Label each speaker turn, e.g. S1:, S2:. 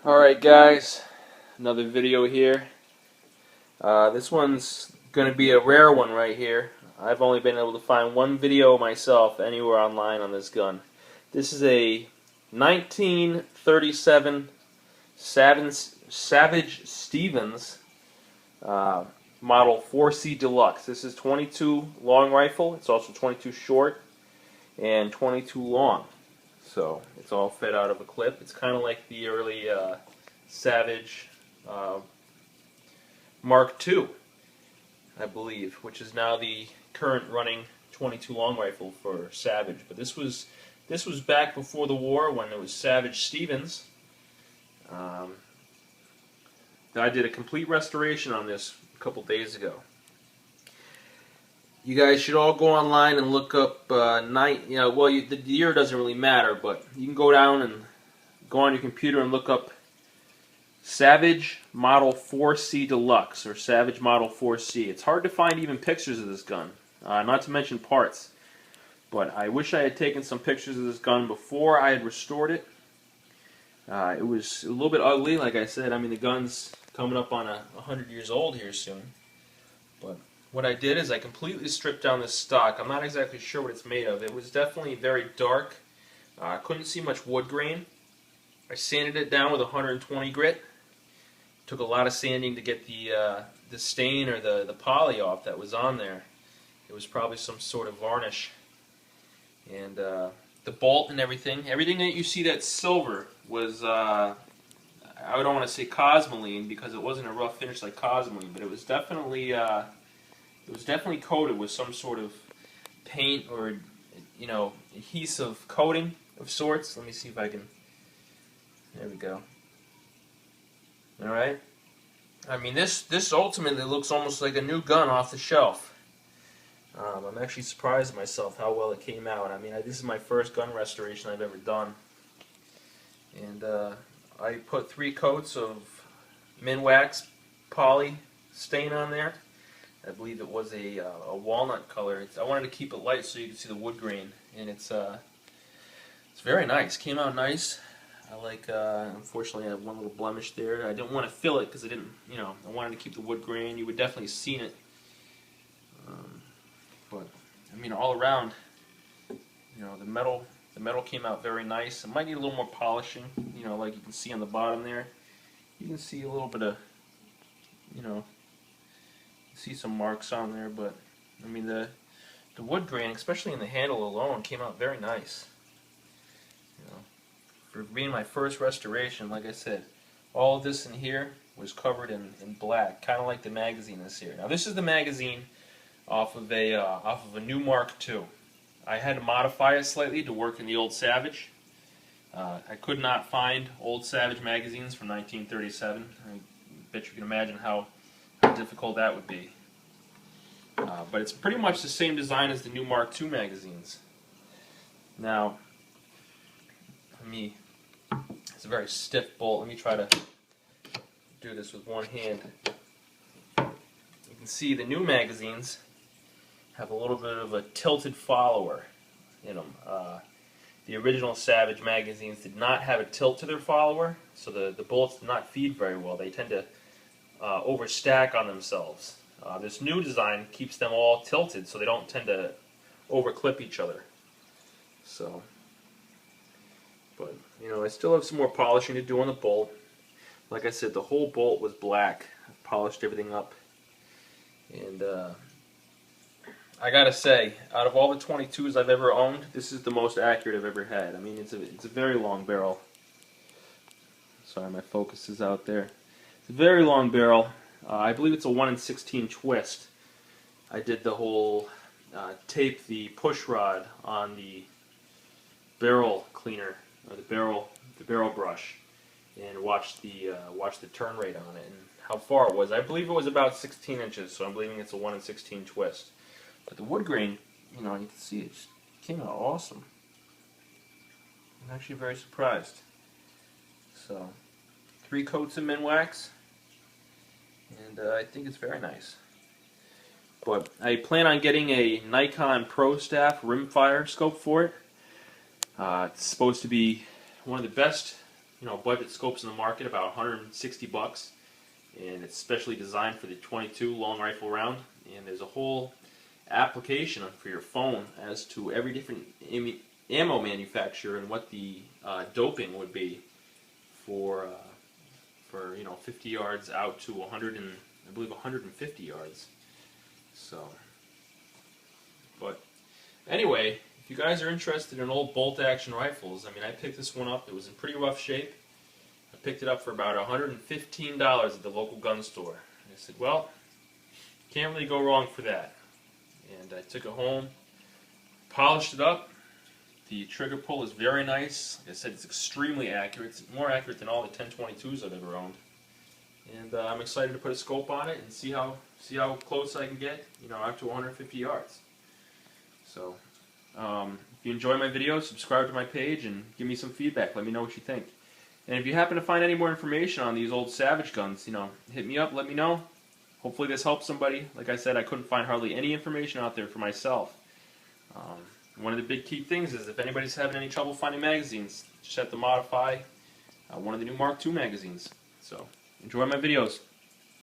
S1: Alright guys, another video here. This one's going to be a rare one right here. I've only been able to find one video myself anywhere online on this gun. This is a 1937 Savage Stevens model 4C Deluxe. This is 22 long rifle. It's also 22 short and 22 long. So it's all fed out of a clip. It's kind of like the early Savage Mark II, I believe, which is now the current running 22 long rifle for Savage. But this was back before the war when it was Savage Stevens. I did a complete restoration on this a couple days ago. You guys should all go online and look up the year doesn't really matter, but you can go down and go on your computer and look up Savage Model 4C Deluxe or Savage Model 4C. It's hard to find even pictures of this gun, not to mention parts. But I wish I had taken some pictures of this gun before I had restored it. It was a little bit ugly, like I said. I mean, the gun's coming up on 100 years old here soon. But what I did is I completely stripped down this stock. I'm not exactly sure what it's made of. It was definitely very dark. I couldn't see much wood grain. I sanded it down with 120 grit. Took a lot of sanding to get the stain or the poly off that was on there. It was probably some sort of varnish. And the bolt and everything that you see that's silver was, I don't want to say cosmoline because it wasn't a rough finish like cosmoline, but it was definitely coated with some sort of paint or, adhesive coating of sorts. Let me see if I can. There we go. All right. I mean, this ultimately looks almost like a new gun off the shelf. I'm actually surprised at myself how well it came out. I mean, this is my first gun restoration I've ever done, and I put 3 coats of Minwax poly stain on there. I believe it was a walnut color. I wanted to keep it light so you could see the wood grain, and it's very nice. Came out nice. I like. Unfortunately, I have one little blemish there. I didn't want to fill it because I didn't. I wanted to keep the wood grain. You would definitely seen it. But I mean, all around, the metal came out very nice. It might need a little more polishing. Like you can see on the bottom there. You can see a little bit of, see some marks on there, but I mean the wood grain, especially in the handle alone, came out very nice. For being my first restoration, like I said, all of this in here was covered in black, kind of like the magazine is here. Now this is the magazine off of a new Mark II. I had to modify it slightly to work in the old Savage. I could not find old Savage magazines from 1937. I bet you can imagine how difficult that would be. But it's pretty much the same design as the new Mark II magazines. Now, it's a very stiff bolt. Let me try to do this with one hand. You can see the new magazines have a little bit of a tilted follower in them. The original Savage magazines did not have a tilt to their follower, so the bullets did not feed very well. They tend to overstack on themselves. This new design keeps them all tilted so they don't tend to overclip each other. So, but I still have some more polishing to do on the bolt. Like I said, the whole bolt was black. I polished everything up, and I gotta say, out of all the 22s I've ever owned, this is the most accurate I've ever had. I mean, it's a very long barrel. Sorry, my focus is out there. It's a very long barrel. I believe it's a 1 in 16 twist. I did the whole tape the push rod on the barrel cleaner or the barrel brush, and watch the turn rate on it and how far it was. I believe it was about 16 inches, so I'm believing it's a 1 in 16 twist. But the wood grain, you can see it just came out awesome. I'm actually very surprised. So, 3 coats of Minwax, and I think it's very nice. But I plan on getting a Nikon Pro Staff rimfire scope for it. It's supposed to be one of the best budget scopes in the market, about 160 bucks, and it's specially designed for the 22 long rifle round. And there's a whole application for your phone as to every different ammo manufacturer and what the doping would be for 50 yards out to 100 and I believe 150 yards. So, but anyway, if you guys are interested in old bolt action rifles, I mean, I picked this one up. It was in pretty rough shape. I picked it up for about $115 at the local gun store. And I said, well, can't really go wrong for that. And I took it home, polished it up. The trigger pull is very nice. Like I said, it's extremely accurate. It's more accurate than all the 1022s I've ever owned. And I'm excited to put a scope on it and see how close I can get, out to 150 yards. So, if you enjoy my videos, subscribe to my page and give me some feedback. Let me know what you think. And if you happen to find any more information on these old Savage guns, hit me up, let me know. Hopefully this helps somebody. Like I said, I couldn't find hardly any information out there for myself. One of the big key things is if anybody's having any trouble finding magazines, just have to modify one of the new Mark II magazines. So, enjoy my videos.